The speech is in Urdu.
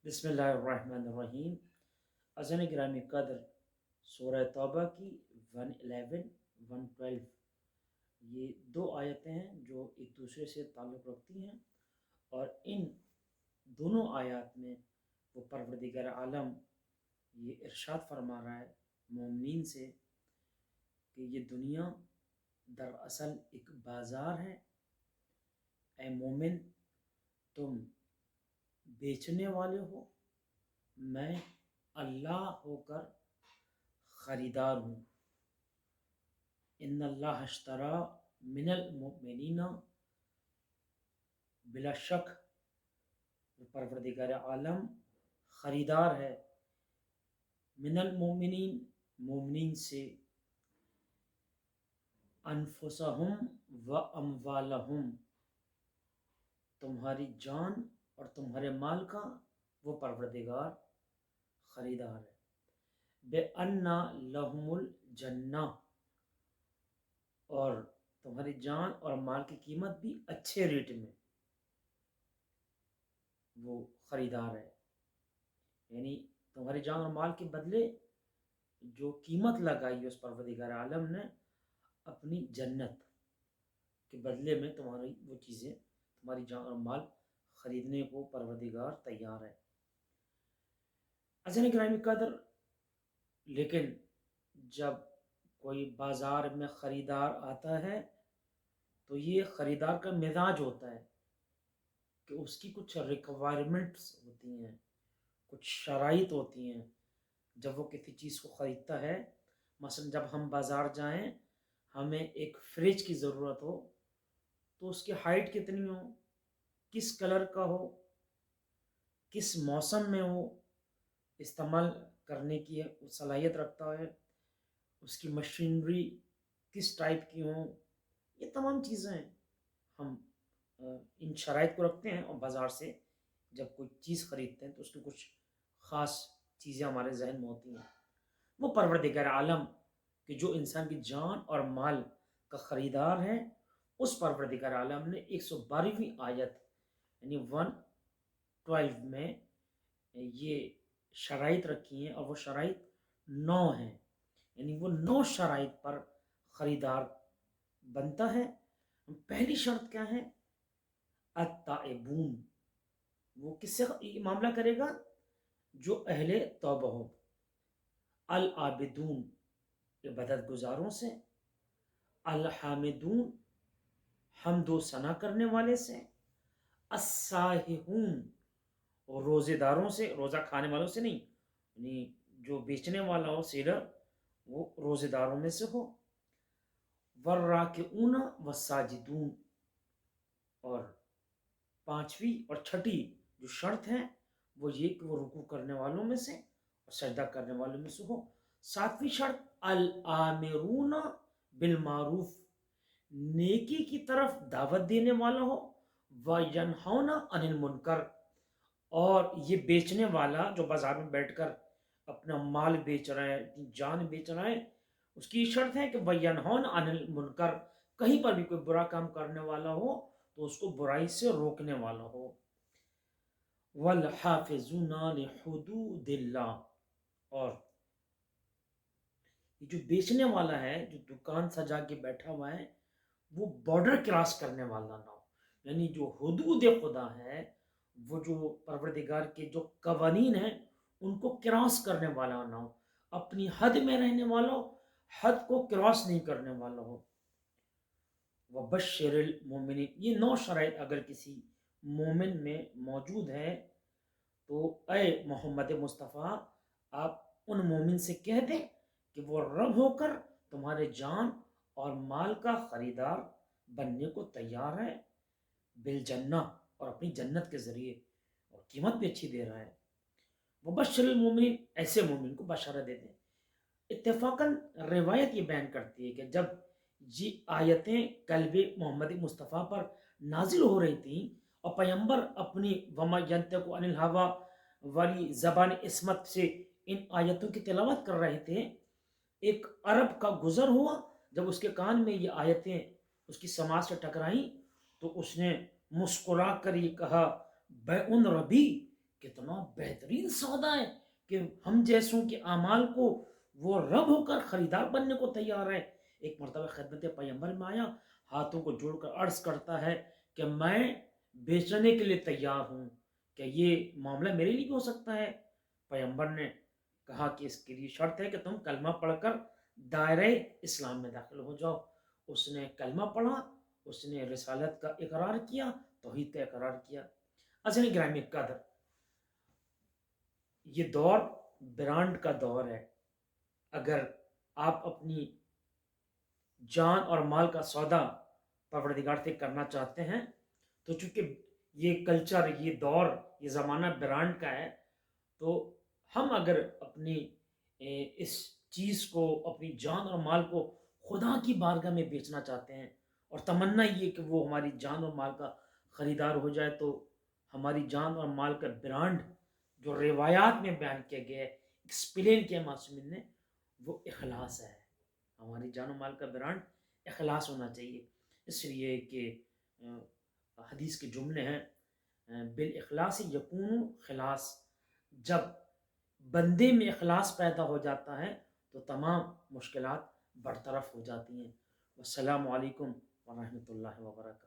بسم اللہ الرحمن الرحیم۔ عزیزان گرامی قدر، سورہ توبہ کی 111 112 یہ دو آیتیں ہیں جو ایک دوسرے سے تعلق رکھتی ہیں، اور ان دونوں آیات میں وہ پروردگار عالم یہ ارشاد فرما رہا ہے مومنین سے کہ یہ دنیا دراصل ایک بازار ہے۔ اے مومن، تم بیچنے والے ہو، میں اللہ ہو کر خریدار ہوں۔ ان اللہ اشترا من المؤمنین، بلا شک پروردگار عالم خریدار ہے من المؤمنین، مومنین سے، انفسہم و اموالہم، تمہاری جان اور تمہارے مال کا وہ پروردگار خریدار ہے۔ بِأَنَّ لَهُمُ الْجَنَّةَ، اور تمہاری جان اور مال کی قیمت بھی اچھے ریٹ میں وہ خریدار ہے، یعنی تمہاری جان اور مال کے بدلے جو قیمت لگائی ہے اس پروردگار عالم نے اپنی جنت کے بدلے میں تمہاری وہ چیزیں، تمہاری جان اور مال خریدنے کو پروردگار تیار ہے۔ عزیزان گرامی قدر، لیکن جب کوئی بازار میں خریدار آتا ہے تو یہ خریدار کا مزاج ہوتا ہے کہ اس کی کچھ ریکوائرمنٹس ہوتی ہیں، کچھ شرائط ہوتی ہیں جب وہ کسی چیز کو خریدتا ہے۔ مثلا جب ہم بازار جائیں، ہمیں ایک فریج کی ضرورت ہو تو اس کی ہائٹ کتنی ہو، کس کلر کا ہو، کس موسم میں ہو استعمال کرنے کی صلاحیت رکھتا ہے، اس کی مشینری کس ٹائپ کی ہوں، یہ تمام چیزیں ہم ان شرائط کو رکھتے ہیں، اور بازار سے جب کوئی چیز خریدتے ہیں تو اس کی کچھ خاص چیزیں ہمارے ذہن میں ہوتی ہیں۔ وہ پروردگار عالم کہ جو انسان کی جان اور مال کا خریدار ہے، اس پروردگار عالم نے 112ویں آیت یعنی 112 میں یہ شرائط رکھی ہیں، اور وہ شرائط 9 ہیں، یعنی وہ 9 شرائط پر خریدار بنتا ہے۔ پہلی شرط کیا ہے؟ التائبون، وہ کس سے معاملہ کرے گا؟ جو اہل توبہ ہو۔ العابدون، عبادت گزاروں سے۔ الحامدون، حمد و ثنا کرنے والے سے۔ السائحون، روزے داروں سے، روزہ کھانے والوں سے نہیں، یعنی جو بیچنے والا ہو سیلر وہ روزے داروں میں سے ہو۔ والراکعون والساجدون، اور پانچویں اور چھٹی جو شرط ہے وہ یہ کہ وہ رکوع کرنے والوں میں سے اور سجدہ کرنے والوں میں سے ہو۔ ساتویں شرط الآمرون بالمعروف، نیکی کی طرف دعوت دینے والا ہو۔ وینہون عن المنکر، اور یہ بیچنے والا جو بازار میں بیٹھ کر اپنا مال بیچ رہا ہے، اپنی جان بیچ رہا ہے، اس کی شرط ہے کہ وینہون عن المنکر، کہیں پر بھی کوئی برا کام کرنے والا ہو تو اس کو برائی سے روکنے والا ہو۔ والحافظون لحدود اللہ، اور یہ جو بیچنے والا ہے، جو دکان سجا کے بیٹھا ہوا ہے، وہ بارڈر کراس کرنے والا نہ ہو، یعنی جو حدود خدا ہے، وہ جو پروردگار کے جو قوانین ہیں ان کو کراس کرنے والا نہ ہو، اپنی حد میں رہنے والا ہو، حد کو کراس نہیں کرنے والا ہو۔ وبشر المومنین، یہ 9 شرائط اگر کسی مومن میں موجود ہے تو اے محمد مصطفیٰ، آپ ان مومن سے کہہ دیں کہ وہ رب ہو کر تمہارے جان اور مال کا خریدار بننے کو تیار ہے، بالجنہ، اور اپنی جنت کے ذریعے، اور قیمت بھی اچھی دے رہا ہے۔ وبشر المومنین، ایسے مومن کو بشارت دے دیں۔ اتفاقاً روایت یہ بیان کرتی ہے کہ جب یہ آیتیں قلب محمد مصطفیٰ پر نازل ہو رہی تھیں اور پیغمبر اپنی وما ینطق عن الہویٰ والی زبان عصمت سے ان آیتوں کی تلاوت کر رہے تھے، ایک عرب کا گزر ہوا، جب اس کے کان میں یہ آیتیں اس کی سماعت سے ٹکرائیں تو اس نے مسکرا کر یہ کہا، بیعن ربی، کتنا بہترین سودا ہے کہ ہم جیسوں کے اعمال کو وہ رب ہو کر خریدار بننے کو تیار ہے۔ ایک مرتبہ خدمت پیغمبر میں آیا، ہاتھوں کو جوڑ کر عرض کرتا ہے کہ میں بیچنے کے لیے تیار ہوں، کہ یہ معاملہ میرے لیے بھی ہو سکتا ہے؟ پیغمبر نے کہا کہ اس کے لیے شرط ہے کہ تم کلمہ پڑھ کر دائرہ اسلام میں داخل ہو جاؤ۔ اس نے کلمہ پڑھا، اس نے رسالت کا اقرار کیا، توحید کا اقرار کیا۔ عزیزان گرامی قدر، یہ دور برانڈ کا دور ہے۔ اگر آپ اپنی جان اور مال کا سودا پروردگار سے کرنا چاہتے ہیں تو چونکہ یہ کلچر، یہ دور، یہ زمانہ برانڈ کا ہے، تو ہم اگر اپنی اس چیز کو، اپنی جان اور مال کو خدا کی بارگاہ میں بیچنا چاہتے ہیں، اور تمنا یہ کہ وہ ہماری جان اور مال کا خریدار ہو جائے، تو ہماری جان اور مال کا برانڈ جو روایات میں بیان کیا گیا ہے، ایکسپلین کیا معصومین نے، وہ اخلاص ہے۔ ہماری جان و مال کا برانڈ اخلاص ہونا چاہیے، اس لیے کہ حدیث کے جملے ہیں، بالاخلاص یکون خلاص، جب بندے میں اخلاص پیدا ہو جاتا ہے تو تمام مشکلات برطرف ہو جاتی ہیں۔ السلام علیکم ورحمۃ اللہ وبرکاتہ۔